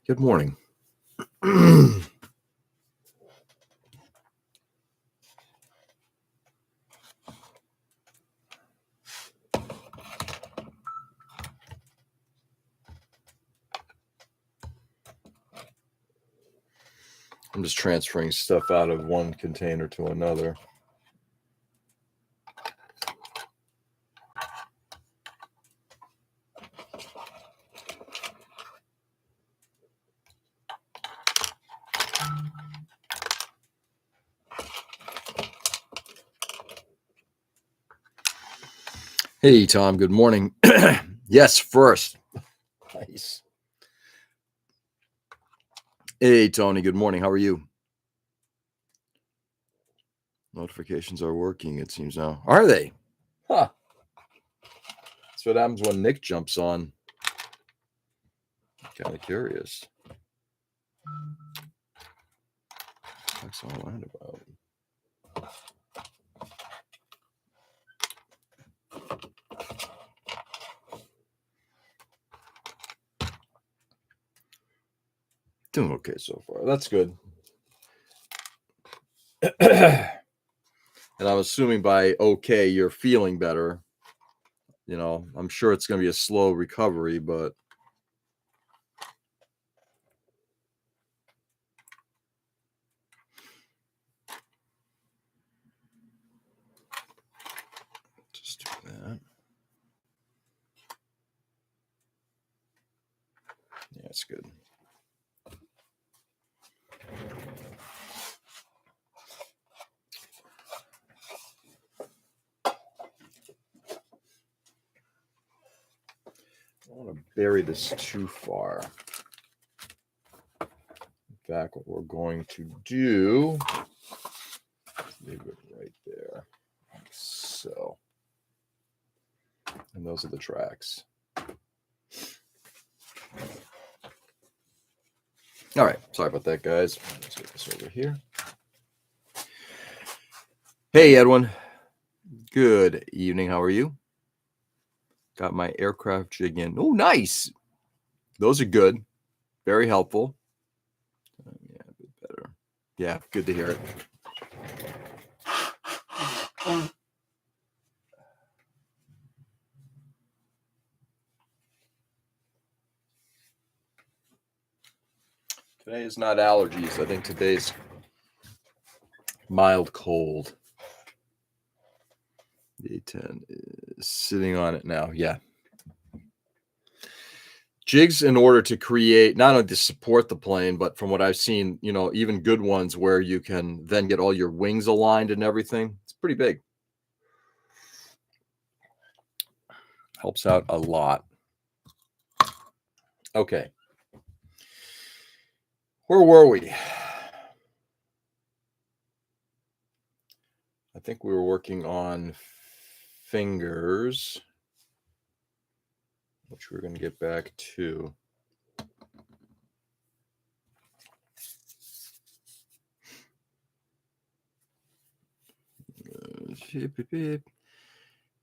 Good morning. I'm just transferring stuff out of one container to another. Hey, Tom, good morning. Yes, first. Nice. Hey, Tony, good morning. How are you? Notifications are working, it seems now. Are they? Huh. That's what happens when Nick jumps on. Kind of curious. What's all that about? Doing okay so far. That's good. And I'm assuming by okay, you're feeling better. You know, I'm sure it's going to be a slow recovery, but just do that. Yeah, it's good. I don't want to bury this too far. In fact, what we're going to do, leave it right there, like so. And those are the tracks. All right, sorry about that, guys. Let's get this over here. Hey, Edwin. Good evening. How are you? Got my aircraft jig in. Oh, nice. Those are good. Very helpful. Yeah, a bit better. Yeah, good to hear it. Today is not allergies. I think today's mild cold. The A10 is sitting on it now. Yeah. Jigs in order to create, not only to support the plane, but from what I've seen, you know, even good ones where you can then get all your wings aligned and everything. It's pretty big. Helps out a lot. Okay. Where were we? I think we were working on fingers, which we're going to get back to.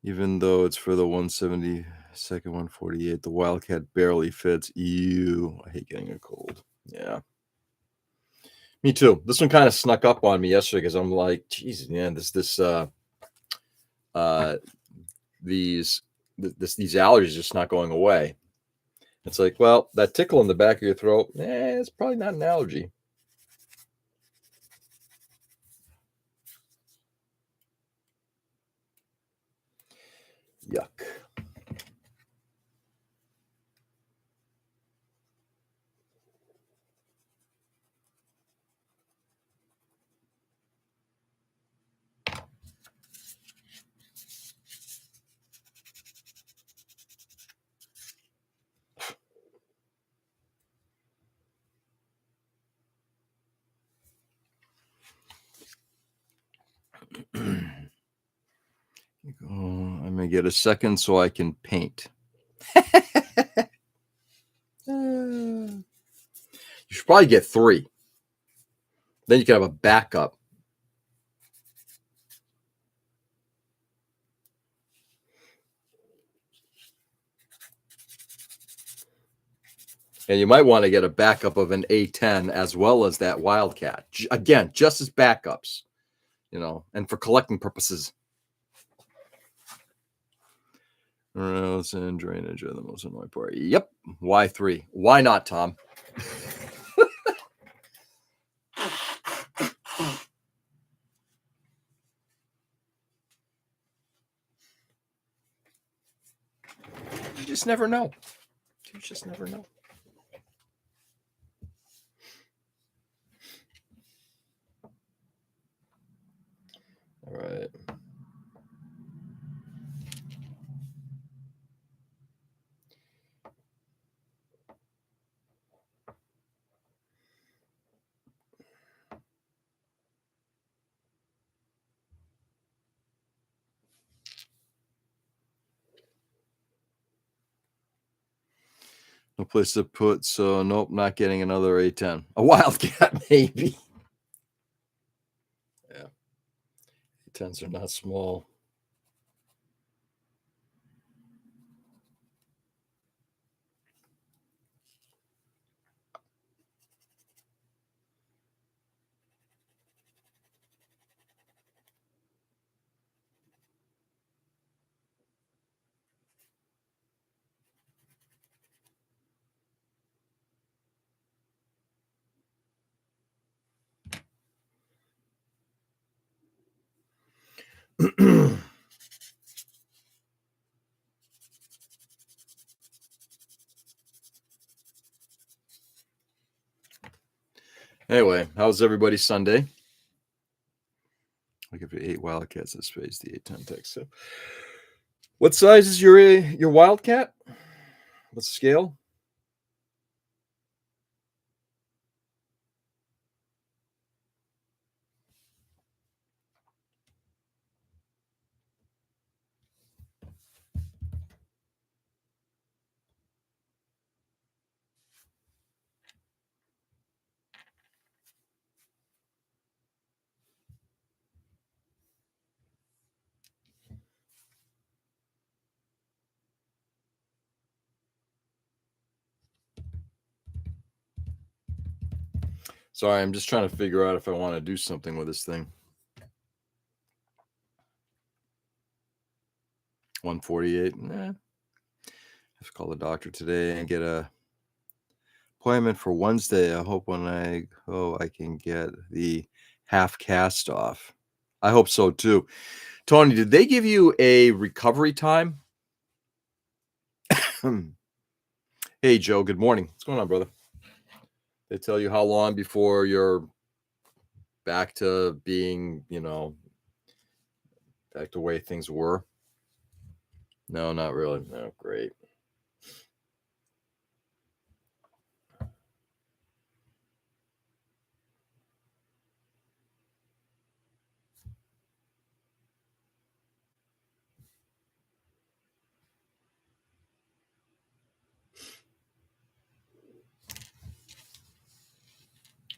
Even though it's for the 172nd, 148, the Wildcat barely fits. Ew, I hate getting a cold. Yeah. Me too. This one kind of snuck up on me yesterday because I'm like, geez, man, these allergies are just not going away. It's like, well, that tickle in the back of your throat, it's probably not an allergy. Yuck. I may get a second so I can paint. You should probably get 3. Then you can have a backup. And you might want to get a backup of an A10 as well as that Wildcat. Again, just as backups, and for collecting purposes. Rails and drainage are the most annoying part. Yep. Y3. Why not, Tom? You just never know. You just never know. All right. No place to put, so nope, not getting another A10. A Wildcat, maybe. Yeah. A10s are not small. Anyway, how's everybody's Sunday? I'll give you 8 Wildcats in space, the A10 text. So, what size is your Wildcat? What's the scale? Sorry, I'm just trying to figure out if I want to do something with this thing. 148. Nah. I have to call the doctor today and get a appointment for Wednesday. I hope when I go, I can get the half cast off. I hope so too. Tony, did they give you a recovery time? Hey, Joe, good morning. What's going on, brother? They tell you how long before you're back to being, back to the way things were? No, not really. No, great.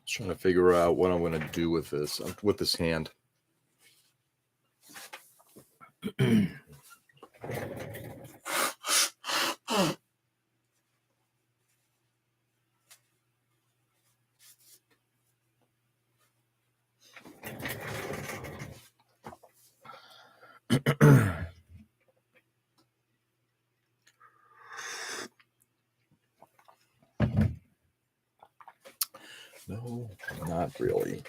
Just trying to figure out what I'm going to do with this hand. No, not really.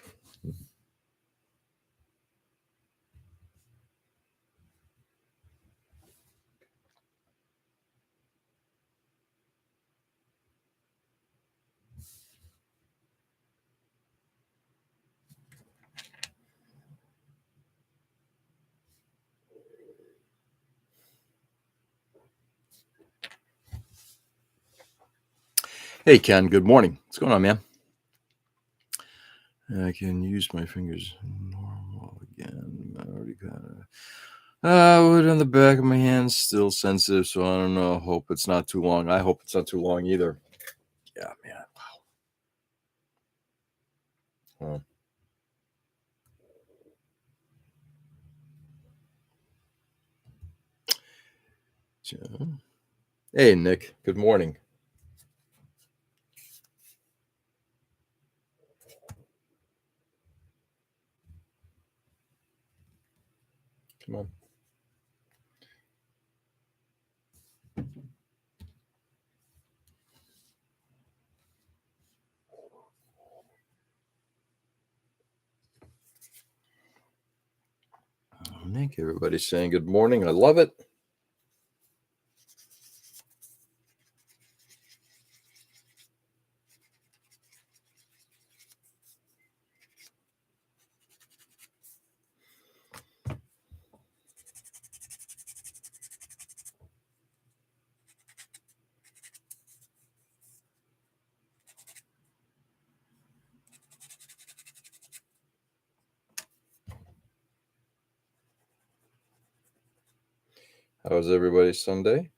Hey, Ken, good morning. What's going on, man? I can use my fingers normal again. I already got it. Wood on the back of my hand still sensitive, so I don't know. Hope it's not too long. I hope it's not too long either. Yeah, man. Wow. Hey, Nick. Good morning. think everybody's saying good morning. I love it. How was everybody's Sunday?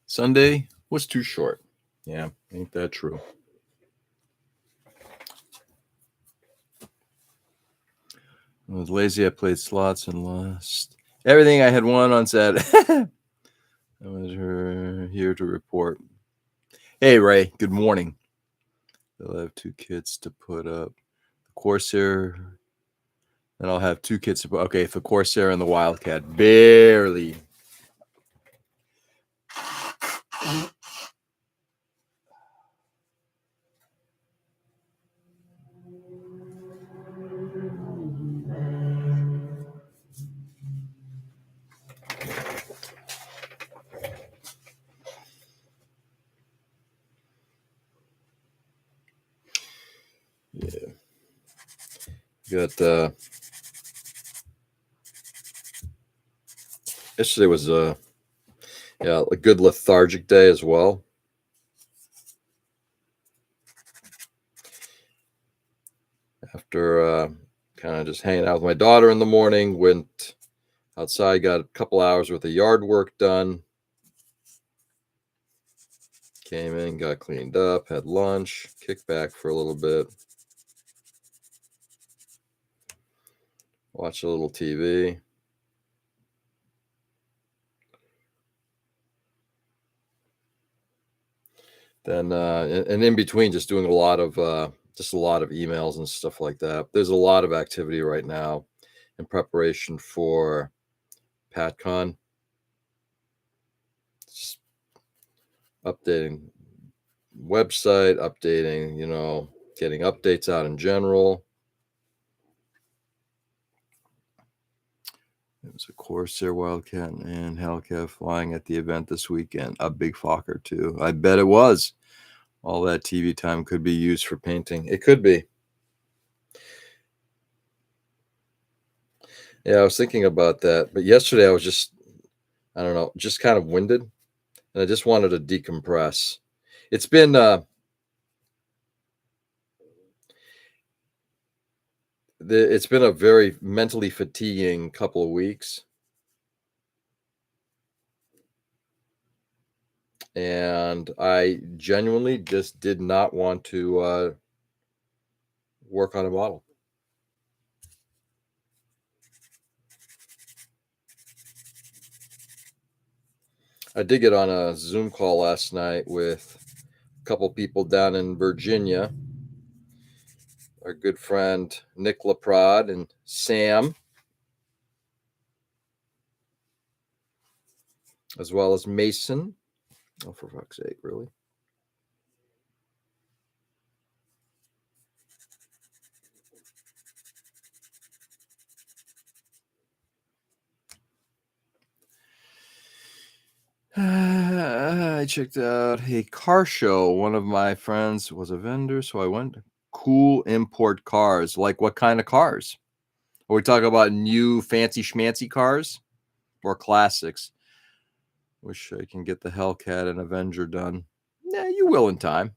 Sunday was too short. Yeah, ain't that true? I was lazy. I played slots and lost everything I had won on Saturday. I was here to report. Hey, Ray. Good morning. I'll have 2 kids to put up. The Corsair. And I'll have 2 kids to put. Okay, the Corsair and the Wildcat. Barely. Yeah. Got yesterday was a good lethargic day as well. After kind of just hanging out with my daughter in the morning, went outside, got a couple hours worth of yard work done. Came in, got cleaned up, had lunch, kicked back for a little bit. Watch a little TV. Then and in between, just doing a lot of emails and stuff like that. There's a lot of activity right now in preparation for PatCon. Just updating website, updating, getting updates out in general. It was a Corsair Wildcat and Hellcat flying at the event this weekend. A big Fokker too. I bet it was. All that TV time could be used for painting. It could be. Yeah, I was thinking about that. But yesterday I was just, I don't know, just kind of winded. And I just wanted to decompress. It's been it's been a very mentally fatiguing couple of weeks. And I genuinely just did not want to work on a model. I did get on a Zoom call last night with a couple people down in Virginia. Our good friend Nick Laprade and Sam, as well as Mason. Oh, for fuck's sake, really? I checked out a car show. One of my friends was a vendor, so I went. Cool import cars. Like what kind of cars? Are we talking about new fancy schmancy cars? more classics. Wish I can get the Hellcat and Avenger done. Yeah, you will in time.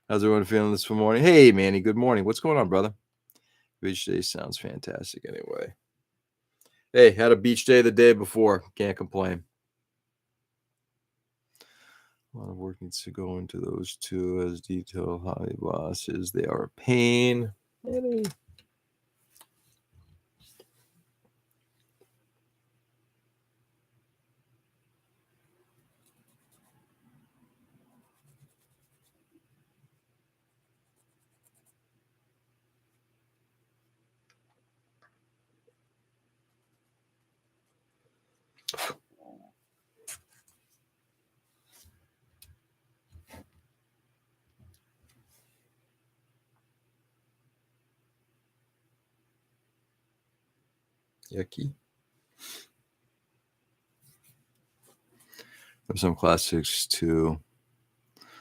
How's everyone feeling this morning? Hey, Manny, good morning. What's going on, brother? Beach day sounds fantastic anyway. Hey, had a beach day the day before. Can't complain. A lot of work needs to go into those two as detail hobby bosses. They are a pain. Yucky. There's some classics too.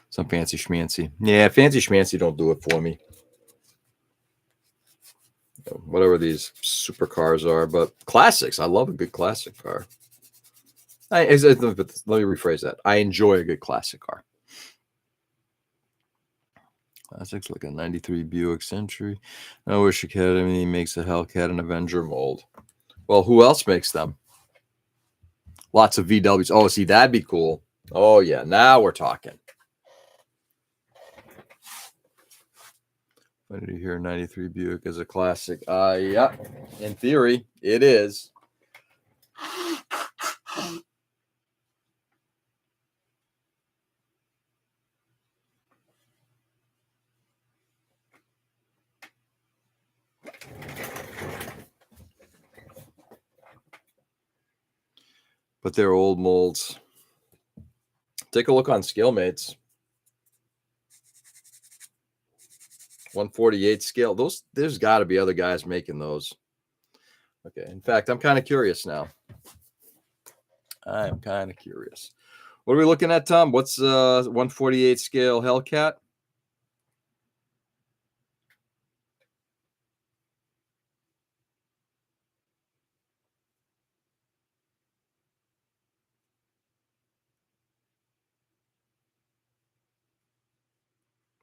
Some fancy schmancy. Yeah, fancy schmancy don't do it for me. Whatever these supercars are, but classics. I love a good classic car. Let me rephrase that. I enjoy a good classic car. Classics like a 93 Buick Century. I wish Academy makes a Hellcat and Avenger mold. Well, who else makes them? Lots of VWs. Oh, see, that'd be cool. Oh, yeah. Now we're talking. When did you hear 93 Buick as a classic? Yeah. In theory, it is. But they're old molds. Take a look on ScaleMates. 148 scale. There's got to be other guys making those. Okay. In fact, I'm kind of curious now. I'm kind of curious. What are we looking at, Tom? What's 148 scale Hellcat?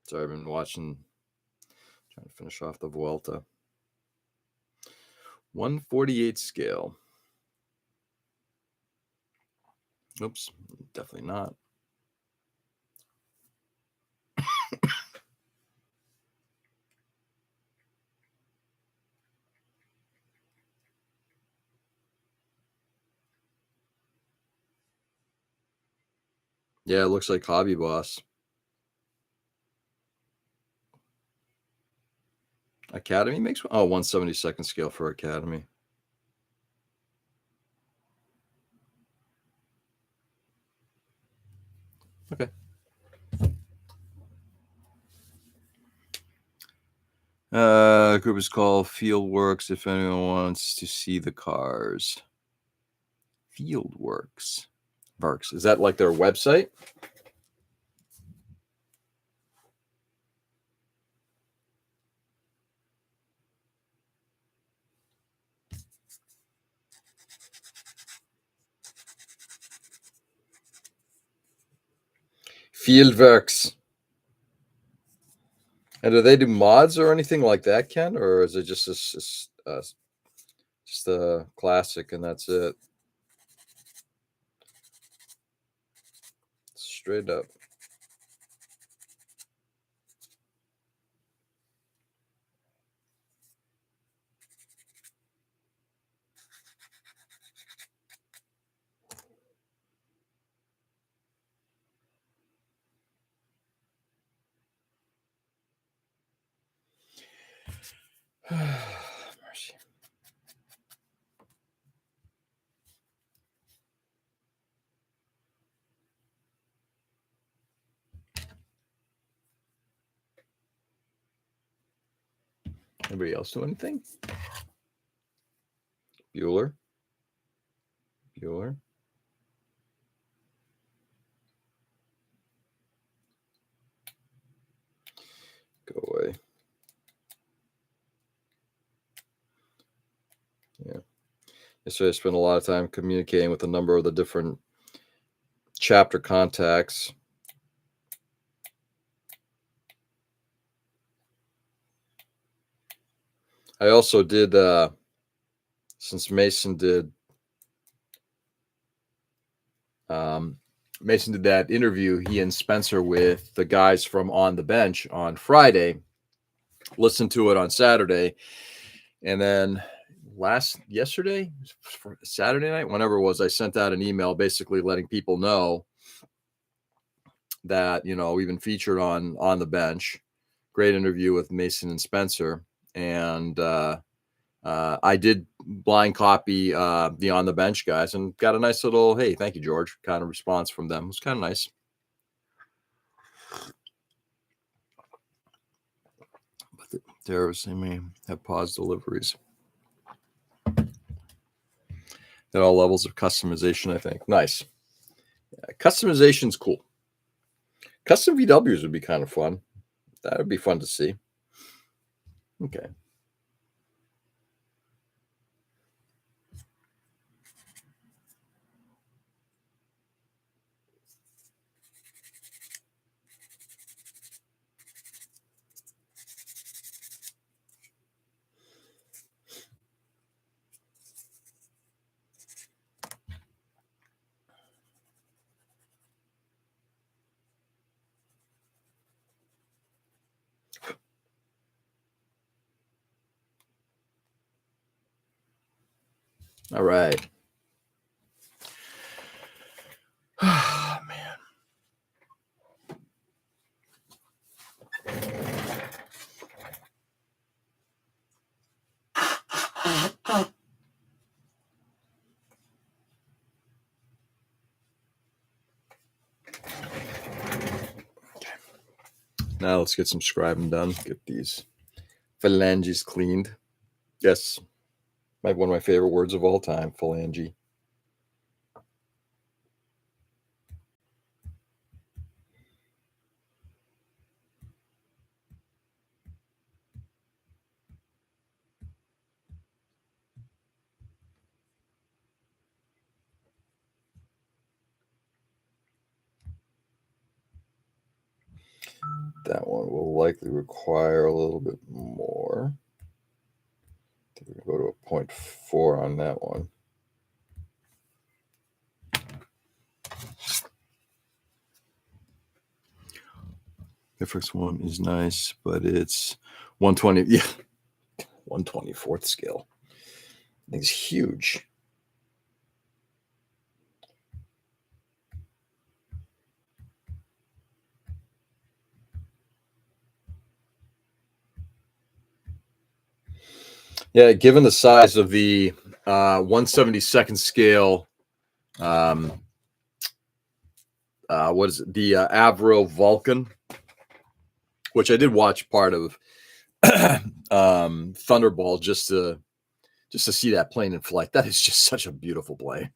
Sorry, I've been watching, trying to finish off the Vuelta. 148 scale. Oops, definitely not. Yeah, it looks like Hobby Boss. Academy makes one? Oh, 172nd scale for Academy. Okay. Group is called Fieldworks if anyone wants to see the cars. Fieldworks. Works. Is that like their website? Fieldworks. And do they do mods or anything like that, Ken? Or is it just a classic and that's it? Straight up. Mercy. Anybody else do anything? Bueller. Go away. Yeah. So I spent a lot of time communicating with a number of the different chapter contacts. I also did, since Mason did that interview, he and Spencer, with the guys from On the Bench on Friday, listened to it on Saturday, and then yesterday, Saturday night, whenever it was, I sent out an email basically letting people know that, we've been featured on the Bench. Great interview with Mason and Spencer. And I did blind copy the On the Bench guys and got a nice little, hey, thank you, George, kind of response from them. It was kind of nice. But they may have paused deliveries at all levels of customization, I think. Nice. Yeah, customization's cool. Custom VWs would be kind of fun. That would be fun to see. Okay. All right. Oh, man. Now let's get some scribing done. Get these phalanges cleaned. Yes, one of my favorite words of all time, phalange. That one will likely require a little bit more. We're going to go to a 0.4 on that one. The first one is nice, but it's 120. Yeah, 1/24th scale. I think it's huge. Yeah, given the size of the 1/72nd scale, what is it? The Avro Vulcan, which I did watch part of Thunderball just to see that plane in flight. That is just such a beautiful plane.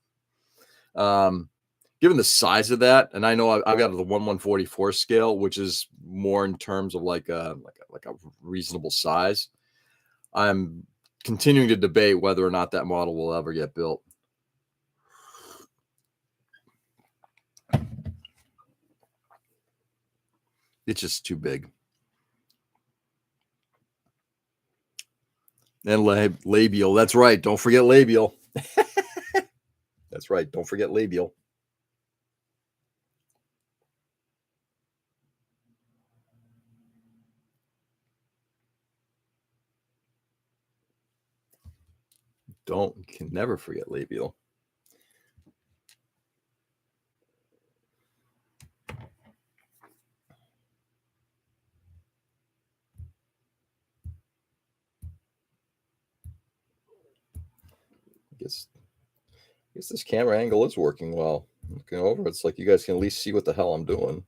Given the size of that, and I know I've got the 1/144 scale, which is more in terms of like a reasonable size. I'm continuing to debate whether or not that model will ever get built. It's just too big. And labial. That's right. Don't forget labial. That's right. Don't forget labial. Can never forget labial. I guess this camera angle is working well. Looking over, it's like you guys can at least see what the hell I'm doing.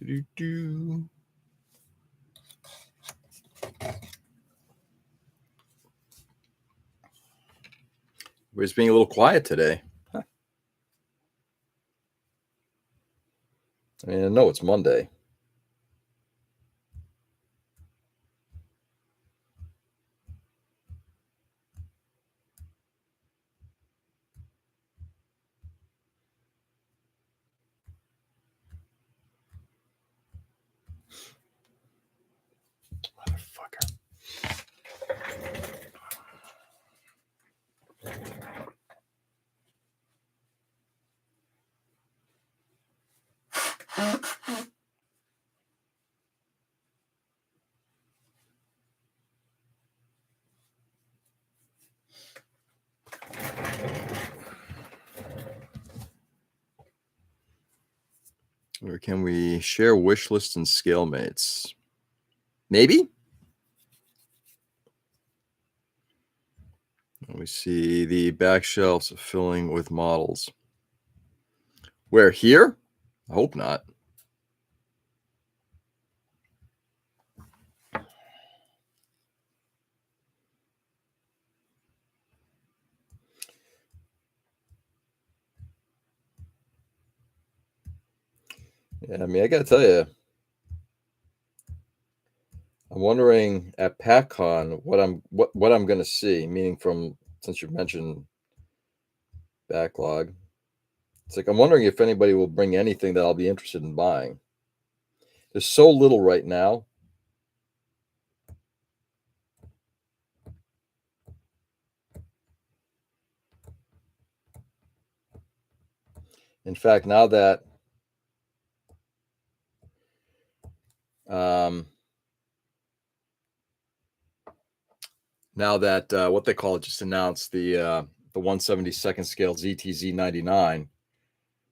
Do-do-do. Everybody's being a little quiet today. Huh. I mean, I know it's Monday. Motherfucker. Or can we share wish lists and scale mates? Maybe. We see the back shelves filling with models. Where, here? I hope not. Yeah, I mean, I gotta tell you, I'm wondering at PacCon what I'm gonna see. Meaning, from since you mentioned backlog, it's like I'm wondering if anybody will bring anything that I'll be interested in buying. There's so little right now. In fact, now that what they call it just announced the 1/72 scale ZTZ 99.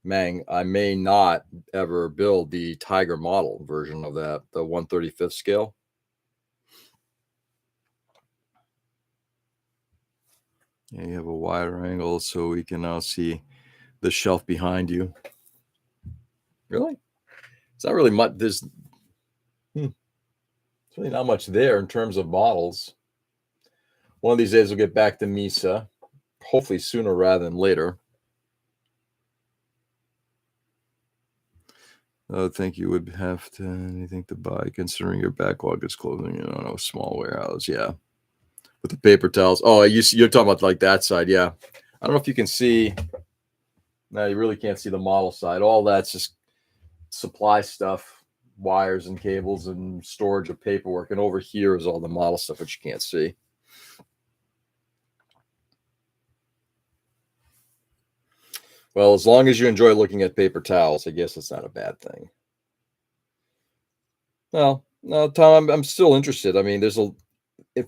Mang, I may not ever build the Tiger model version of that, the 1/35 scale. Yeah, you have a wider angle so we can now see the shelf behind you. Really? It's not really much. There's really not much there in terms of models. One of these days we'll get back to Misa, hopefully sooner rather than later. I don't think you would have to anything to buy considering your backlog is closing in on a small warehouse. Yeah. With the paper towels. Oh, you're talking about like that side. Yeah. I don't know if you can see. No, you really can't see the model side. All that's just supply stuff, wires and cables and storage of paperwork. And over here is all the model stuff, which you can't see. Well, as long as you enjoy looking at paper towels, I guess it's not a bad thing. Well, no, Tom, I'm still interested. I mean,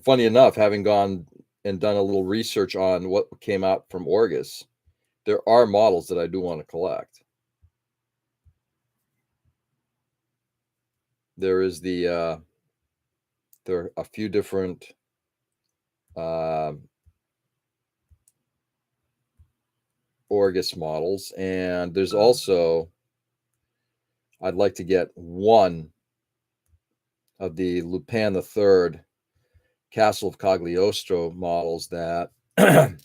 funny enough, having gone and done a little research on what came out from Orgus, there are models that I do want to collect. There is there are a few different Orgus models, and there's also, I'd like to get one of the Lupin III Castle of Cagliostro models that that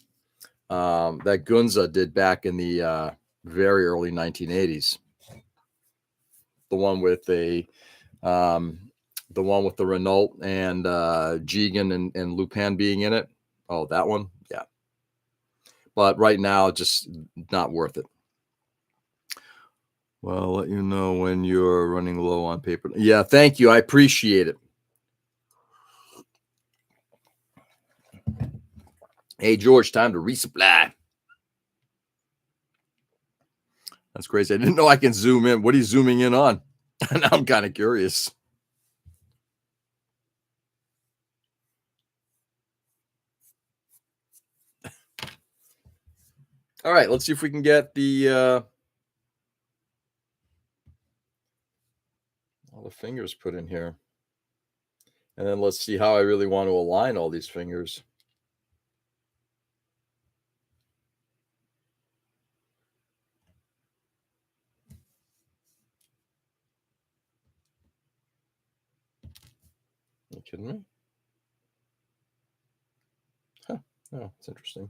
Gunza did back in the very early 1980s. The one with the Renault and Jigen and Lupin being in it. Oh, that one, yeah. But right now, just not worth it. Well, I'll let you know when you're running low on paper. Yeah, thank you. I appreciate it. Hey, George, time to resupply. That's crazy. I didn't know I can zoom in. What are you zooming in on? Now I'm kind of curious. All right, let's see if we can get all the fingers put in here. And then let's see how I really want to align all these fingers. Kidding me? Huh. Oh, it's interesting.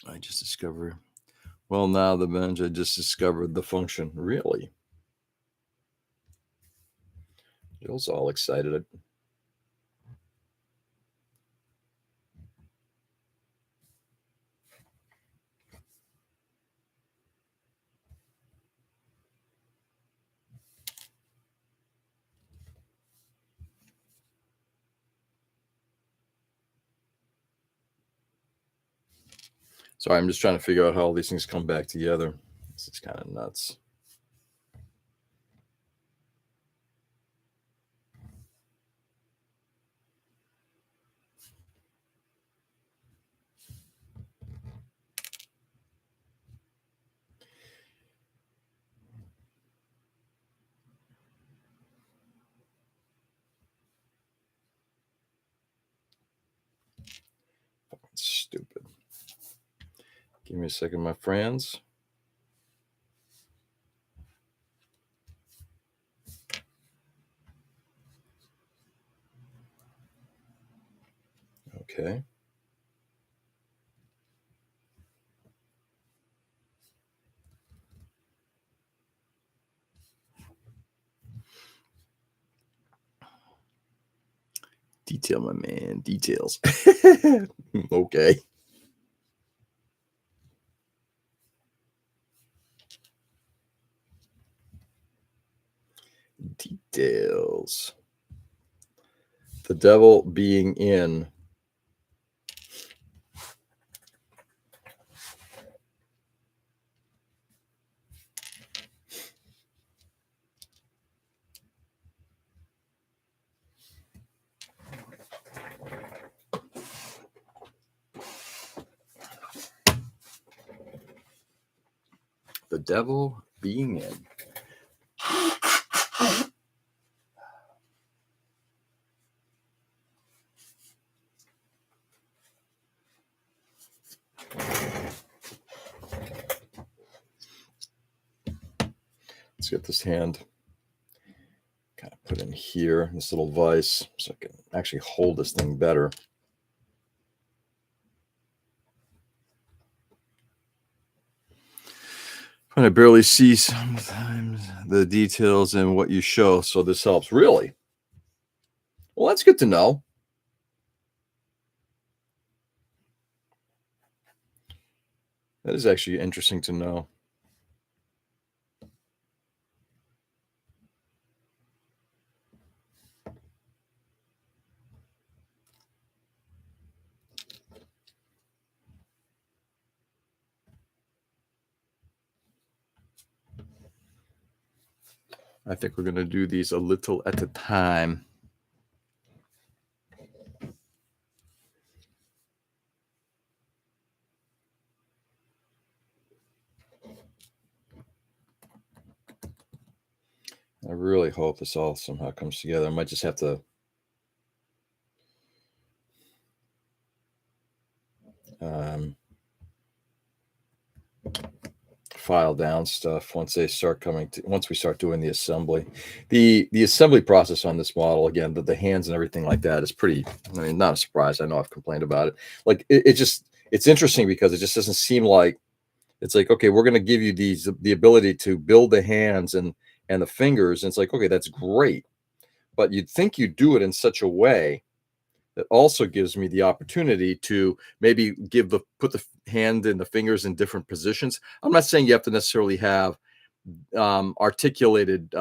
I just discovered. Well, now the bench, I just discovered the function. Really? Jill's all excited. Sorry, I'm just trying to figure out how all these things come back together. This is kind of nuts. Stupid. Give me a second, my friends. Okay. Detail, my man. Details. Okay. Details. The devil being in. The devil being in. Let's get this hand kind of put in here, this little vise, so I can actually hold this thing better. And I barely see sometimes the details in what you show, so this helps. Really? Well, that's good to know. That is actually interesting to know. I think we're going to do these a little at a time. I really hope this all somehow comes together. I might just have to file down stuff once they start once we start doing the assembly. The assembly process on this model, again, the hands and everything like that is pretty, I mean, not a surprise. I know I've complained about it. Like it's interesting because it just doesn't seem like it's like, okay, we're going to give you the ability to build the hands and the fingers. And it's like, okay, that's great. But you'd think you do it in such a way that also gives me the opportunity to maybe put the hand and the fingers in different positions. I'm not saying you have to necessarily have articulated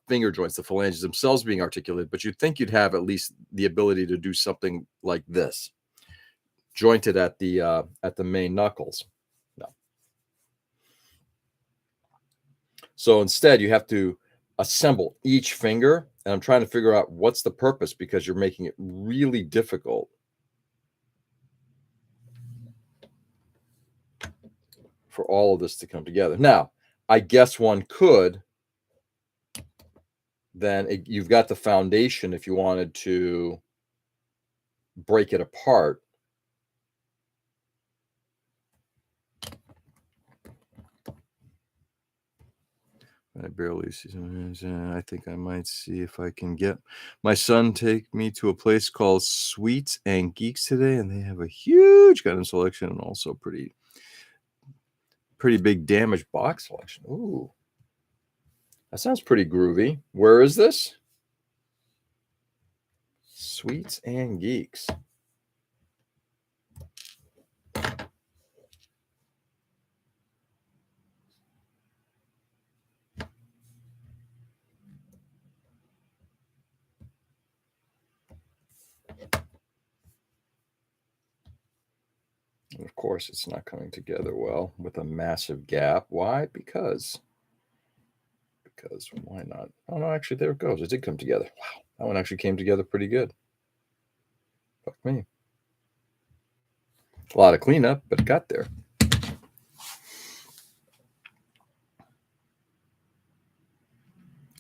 finger joints, the phalanges themselves being articulated, but you'd think you'd have at least the ability to do something like this, jointed at the main knuckles. No. So instead, you have to assemble each finger, and I'm trying to figure out what's the purpose, because you're making it really difficult for all of this to come together. Now, I guess one could then you've got the foundation if you wanted to break it apart. I barely see some. I think I might see if I can get my son take me to a place called Sweets and Geeks today, and they have a huge gun selection and also pretty big damaged box selection. Ooh, that sounds pretty groovy. Where is this? Sweets and Geeks. And of course, it's not coming together well with a massive gap. Why? Because why not? Oh no, actually, there it goes. It did come together. Wow, that one actually came together pretty good. Fuck me. A lot of cleanup, but it got there.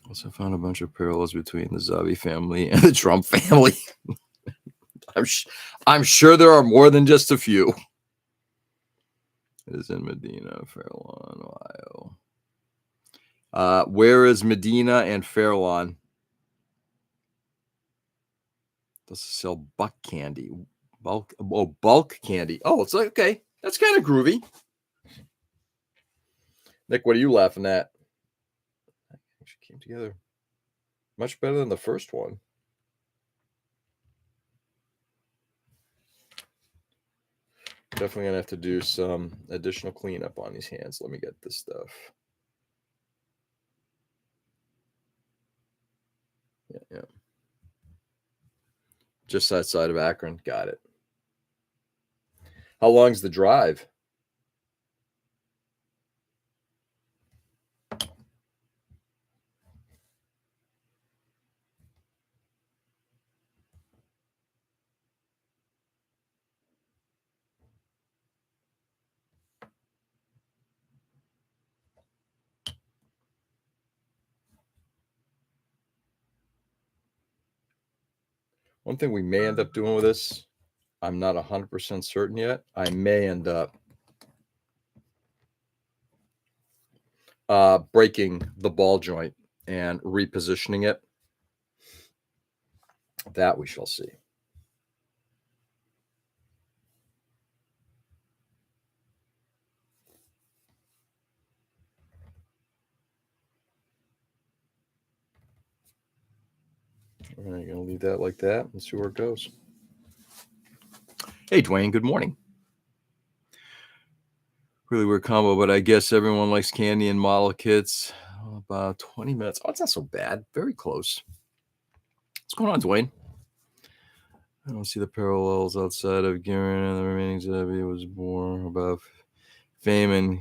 Also found a bunch of parallels between the Zabi family and the Trump family. I'm sure there are more than just a few. It is in Medina, Fairlawn, Ohio. Where is Medina and Fairlawn? Does sell buck candy? Bulk candy. Oh, it's like, okay. That's kind of groovy. Nick, what are you laughing at? Actually came together much better than the first one. Definitely gonna have to do some additional cleanup on these hands. Let me get this stuff. Yeah. Just outside of Akron. Got it. How long's the drive? One thing we may end up doing with this, I'm not 100% certain yet. I may end up breaking the ball joint and repositioning it. That we shall see. All right, gonna leave that like that and see where it goes. Hey, Dwayne, good morning. Really weird combo, but I guess everyone likes candy and model kits. About 20 minutes. Oh, it's not so bad. Very close. What's going on, Dwayne? I don't see the parallels outside of Garen and the remaining Zabi was more about fame and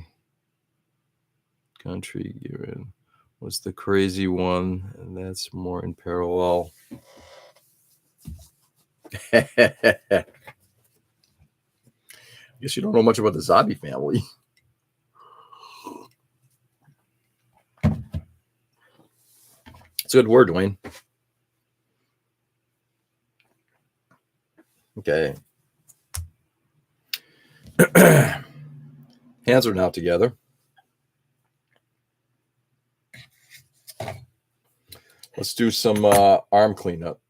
country. Garen was the crazy one, and that's more in parallel. I guess you don't know much about the Zabi family. It's a good word, Dwayne. Okay. Hands are now together. Let's do some arm cleanup.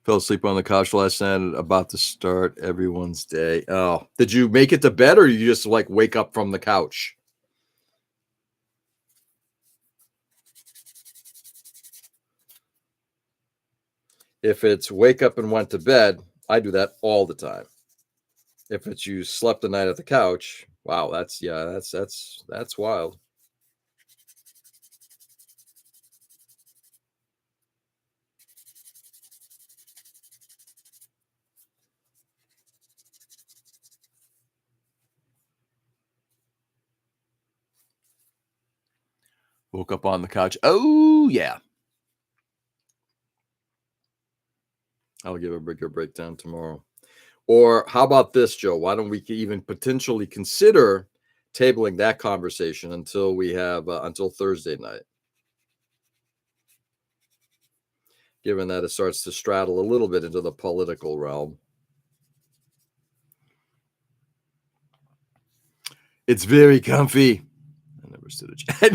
Fell asleep on the couch last night, about to start everyone's day. Oh, did you make it to bed or you just like wake up from the couch? If it's wake up and went to bed, I do that all the time. If it's you slept the night at the couch, wow, that's wild. Woke up on the couch. Oh yeah. I'll give a bigger breakdown tomorrow. Or how about this, Joe? Why don't we even potentially consider tabling that conversation until we have until Thursday night? given that it starts to straddle a little bit into the political realm. It's very comfy. I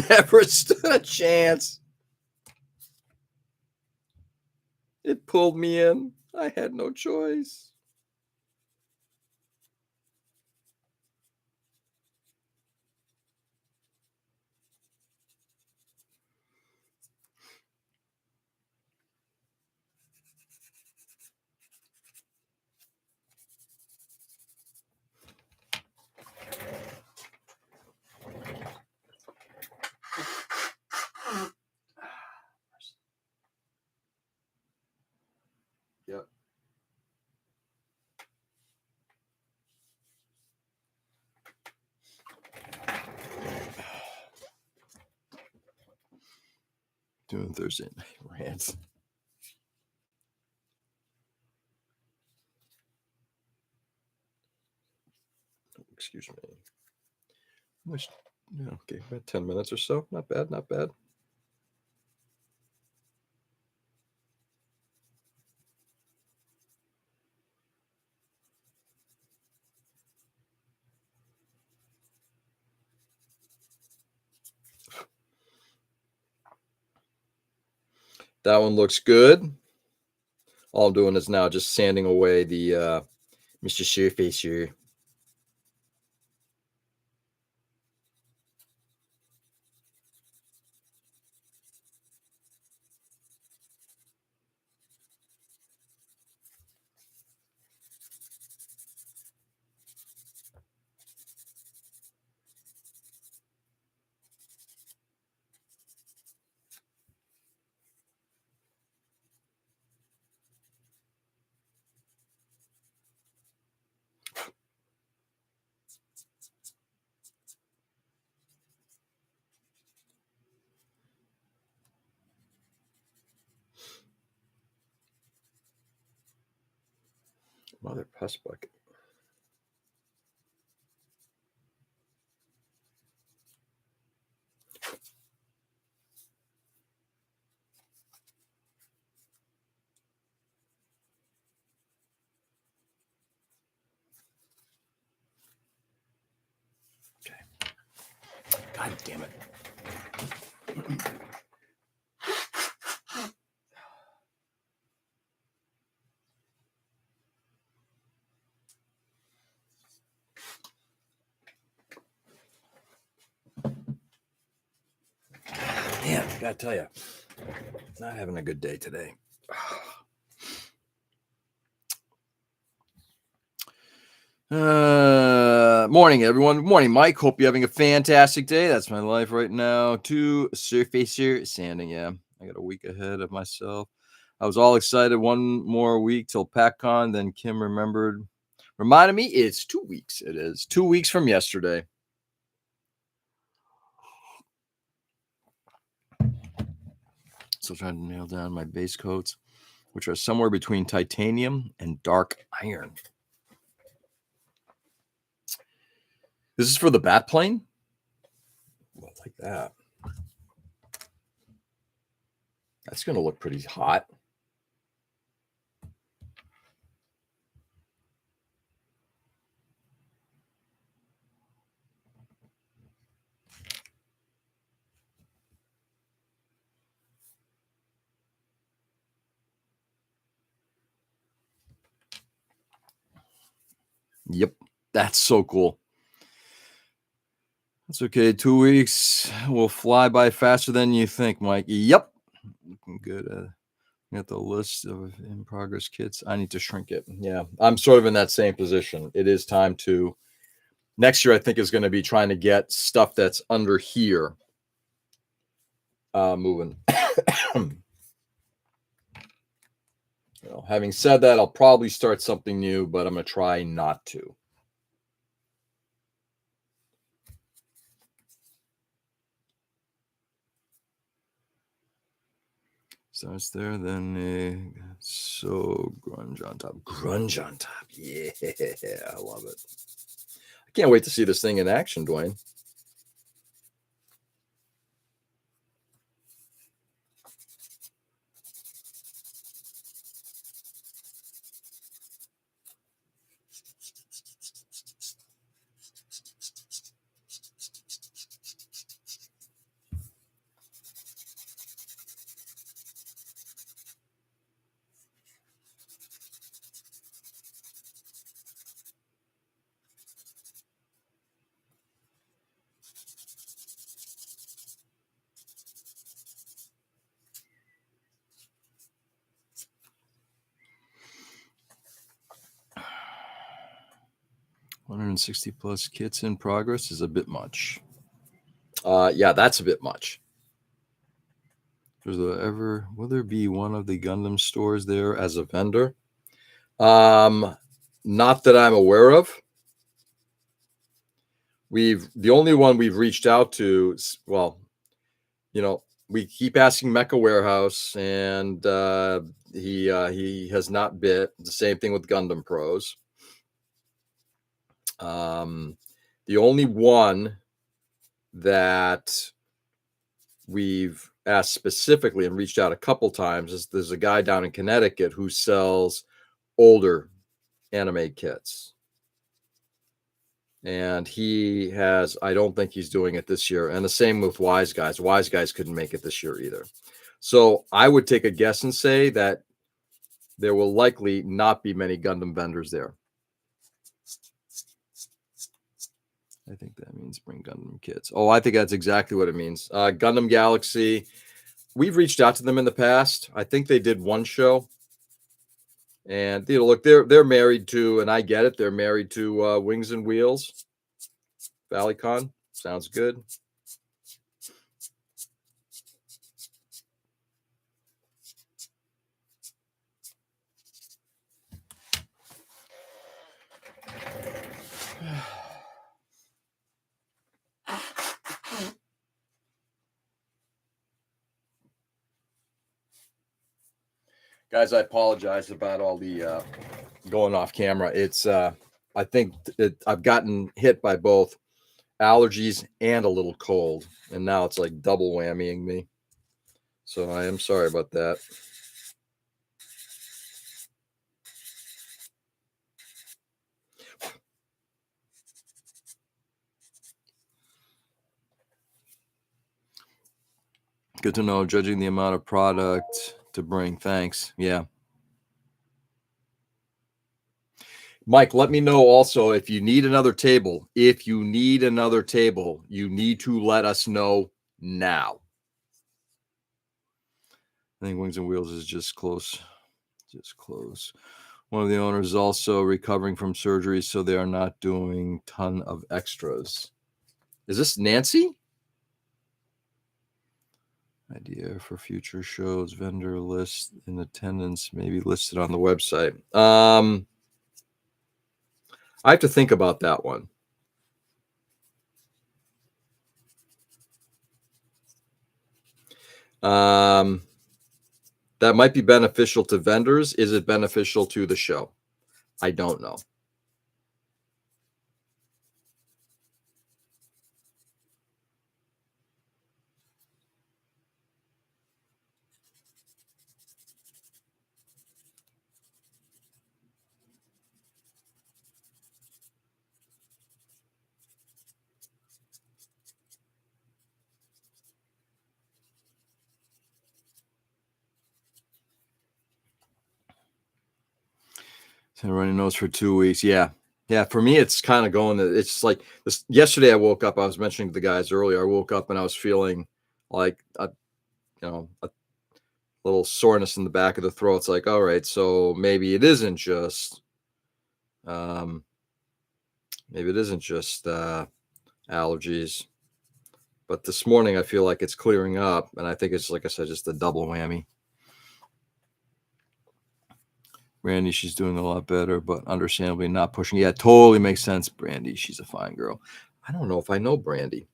never stood a chance. It pulled me in. I had no choice. Yep. Doing Thursday night rants. Excuse me. Okay, about 10 minutes or so. Not bad, not bad. That one looks good. All I'm doing is now just sanding away the Mr. Surface here. Mother pest bucket. Okay. God damn it. Man, I gotta tell you, not having a good day today. Morning, everyone. Morning, Mike. Hope you're having a fantastic day. That's my life right now. To Surfacer sanding. Yeah, I got a week ahead of myself. I was all excited. One more week till PacCon. Then Kim reminded me it's 2 weeks. It is 2 weeks from yesterday. Still trying to nail down my base coats, which are somewhere between titanium and dark iron. This is for the bat plane. Well, like that. That's going to look pretty hot. Yep. That's so cool. That's okay. 2 weeks will fly by faster than you think, Mike. Yep. Looking good. Got the list of in progress kits. I need to shrink it. Yeah. I'm sort of in that same position. It is time to. Next year, I think, is going to be trying to get stuff that's under here moving. Having said that, I'll probably start something new, but I'm going to try not to. Starts there, then so grunge on top. Grunge on top. Yeah, I love it. I can't wait to see this thing in action, Dwayne. 160 plus kits in progress is a bit much. Yeah, that's a bit much. Will there be one of the Gundam stores there as a vendor? Not that I'm aware of. The only one we've reached out to, well, we keep asking Mecha Warehouse, and he has not bit. The same thing with Gundam Pros. The only one that we've asked specifically and reached out a couple times is there's a guy down in Connecticut who sells older anime kits. And I don't think he's doing it this year. And the same with Wise Guys. Wise Guys couldn't make it this year either. So I would take a guess and say that there will likely not be many Gundam vendors there. I think that means bring Gundam kits. Oh, I think that's exactly what it means. Gundam Galaxy. We've reached out to them in the past. I think they did one show. And look, they're married to, and I get it, they're married to Wings and Wheels. ValleyCon. Sounds good. Guys, I apologize about all the going off camera. It's I think I've gotten hit by both allergies and a little cold, and now it's like double whammying me. So I am sorry about that. Good to know. Judging the amount of product to bring. Thanks. Yeah. Mike, let me know also if you need another table. If you need another table, you need to let us know now. I think Wings and Wheels is just close. Just close. One of the owners is also recovering from surgery, so they are not doing a ton of extras. Is this Nancy? Idea for future shows, vendor list in attendance, maybe listed on the website. I have to think about that one. That might be beneficial to vendors. Is it beneficial to the show? I don't know. So running nose for 2 weeks. Yeah. Yeah. For me, it's kind of going, it's like this. Yesterday I woke up, I was mentioning to the guys earlier, I woke up and I was feeling like a little soreness in the back of the throat. It's like, all right, so maybe it isn't just, allergies. But this morning I feel like it's clearing up, and I think it's, like I said, just a double whammy. Brandy, she's doing a lot better, but understandably not pushing. Yeah, totally makes sense, Brandy. She's a fine girl. I don't know if I know Brandy.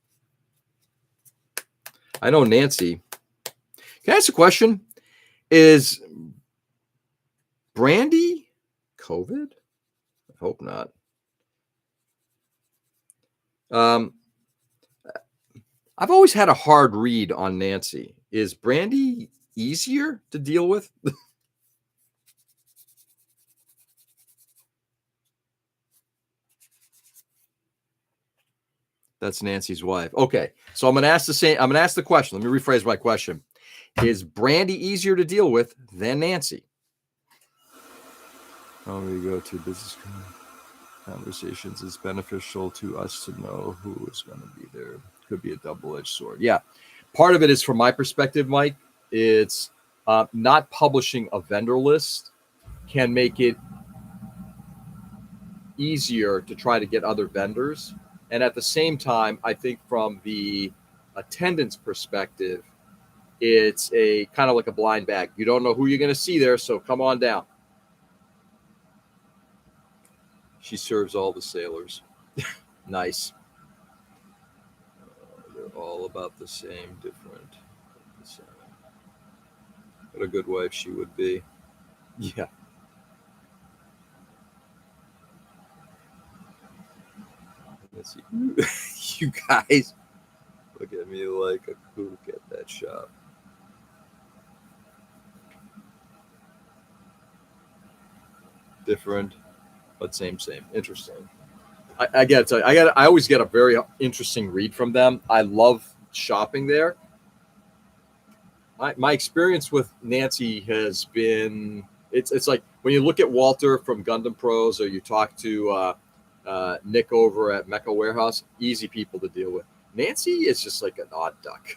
I know Nancy. Can I ask a question? Is Brandy COVID? I hope not. I've always had a hard read on Nancy. Is Brandy easier to deal with? That's Nancy's wife. Okay, so I'm going to ask the question. Let me rephrase my question. Is Brandy easier to deal with than Nancy? Oh, we go to business conversations. It's beneficial to us to know who is going to be there. Could be a double-edged sword. Yeah. Part of it is, from my perspective, Mike, it's not publishing a vendor list can make it easier to try to get other vendors. And at the same time, I think from the attendance perspective, it's a kind of like a blind bag. You don't know who you're going to see there, so come on down. She serves all the sailors. Nice. They're all about the same, different. The same. What a good wife she would be. Yeah. Let's see. You guys look at me like a kook at that shop. Different, but same. Interesting. I gotta tell you, I always get a very interesting read from them. I love shopping there. My experience with Nancy has been it's like when you look at Walter from Gundam Pros or you talk to Nick over at Mecha Warehouse, easy people to deal with. Nancy is just like an odd duck.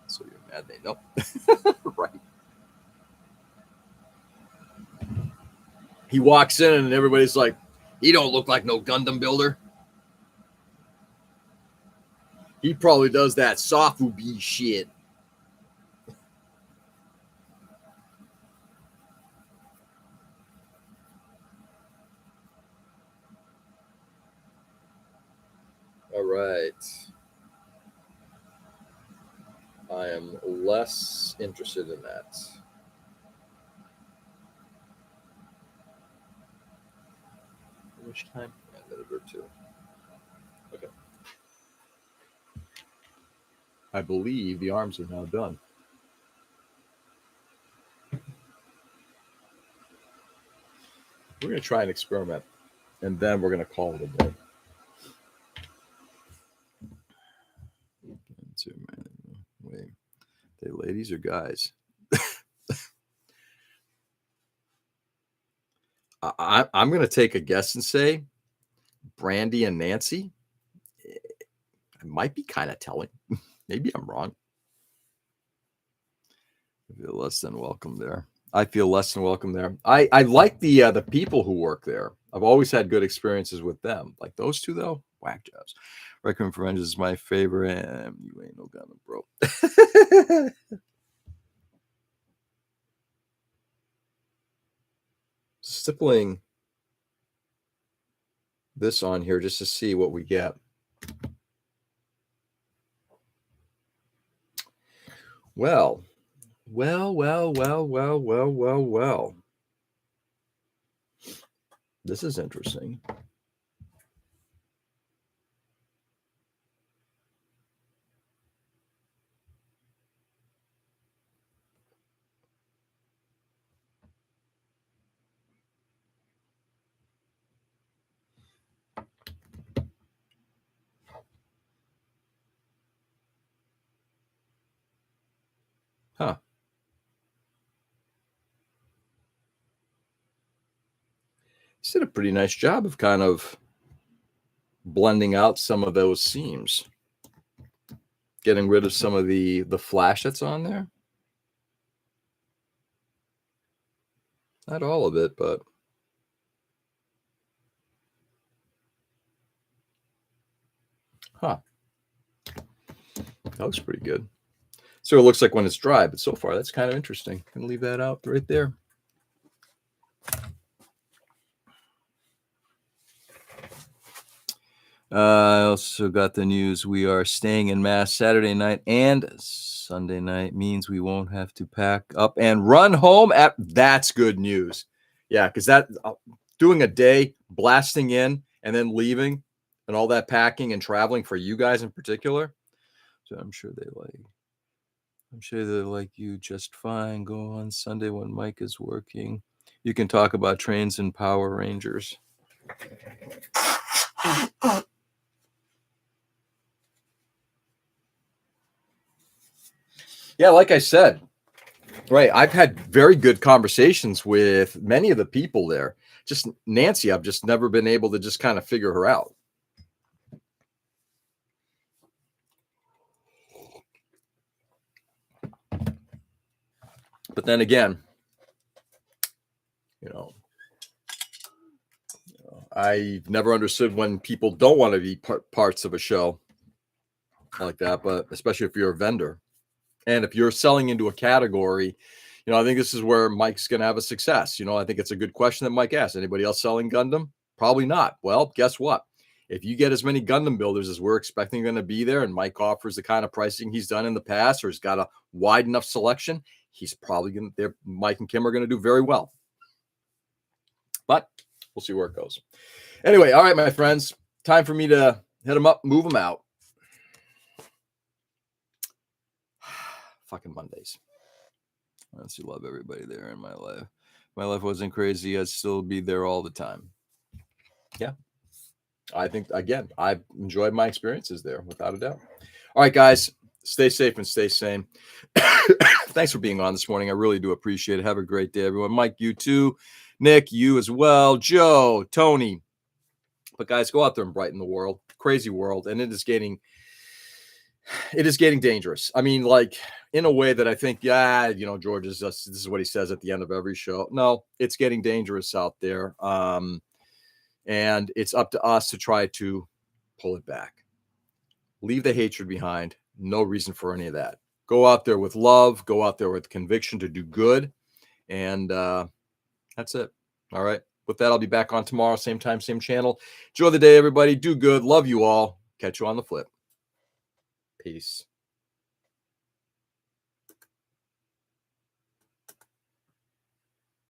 So you're mad they know. Right. He walks in and everybody's like, he don't look like no Gundam builder. He probably does that Sofubi shit. All right. I am less interested in that. Which time? Yeah, minute or two. Okay. I believe the arms are now done. We're going to try an experiment, and then we're going to call it a day. Wait, they ladies or guys? I'm going to take a guess and say Brandy and Nancy. It might be kind of telling. Maybe I'm wrong. I feel less than welcome there. I feel less than welcome there. I like the people who work there. I've always had good experiences with them. Like those two though, whack jobs. Requiem for Vengeance is my favorite. You ain't no gunner, bro. Stippling this on here just to see what we get. Well. This is interesting. Huh. He did a pretty nice job of kind of blending out some of those seams. Getting rid of some of the flash that's on there. Not all of it, but huh. That looks pretty good. So it looks like when it's dry, but so far that's kind of interesting. Gonna leave that out right there. I also got the news we are staying in Mass Saturday night and Sunday night. Means we won't have to pack up and run home. That's good news. Yeah, because that doing a day, blasting in and then leaving and all that packing and traveling for you guys in particular. So I'm sure they like you just fine. Go on Sunday when Mike is working. You can talk about trains and Power Rangers. Yeah, like I said, right. I've had very good conversations with many of the people there. Just Nancy, I've just never been able to just kind of figure her out. But then again, I've never understood when people don't want to be parts of a show like that, but especially if you're a vendor. And if you're selling into a category, I think this is where Mike's going to have a success. I think it's a good question that Mike asked. Anybody else selling Gundam? Probably not. Well, guess what? If you get as many Gundam builders as we're expecting going to be there, and Mike offers the kind of pricing he's done in the past, or he's got a wide enough selection, he's probably going to, Mike and Kim are going to do very well. But we'll see where it goes. Anyway, all right, my friends, time for me to hit them up, move them out. Fucking Mondays. I honestly love everybody there in my life. My life wasn't crazy. I'd still be there all the time. Yeah. I think, again, I've enjoyed my experiences there without a doubt. All right, guys, stay safe and stay sane. Thanks for being on this morning. I really do appreciate it. Have a great day, everyone. Mike, you too. Nick, you as well. Joe, Tony. But guys, go out there and brighten the world. Crazy world. And it is getting dangerous. I mean, like, in a way that I think, George is just, this is what he says at the end of every show. No, it's getting dangerous out there. And it's up to us to try to pull it back. Leave the hatred behind. No reason for any of that. Go out there with love. Go out there with conviction to do good. And that's it. All right. With that, I'll be back on tomorrow. Same time, same channel. Enjoy the day, everybody. Do good. Love you all. Catch you on the flip. Peace.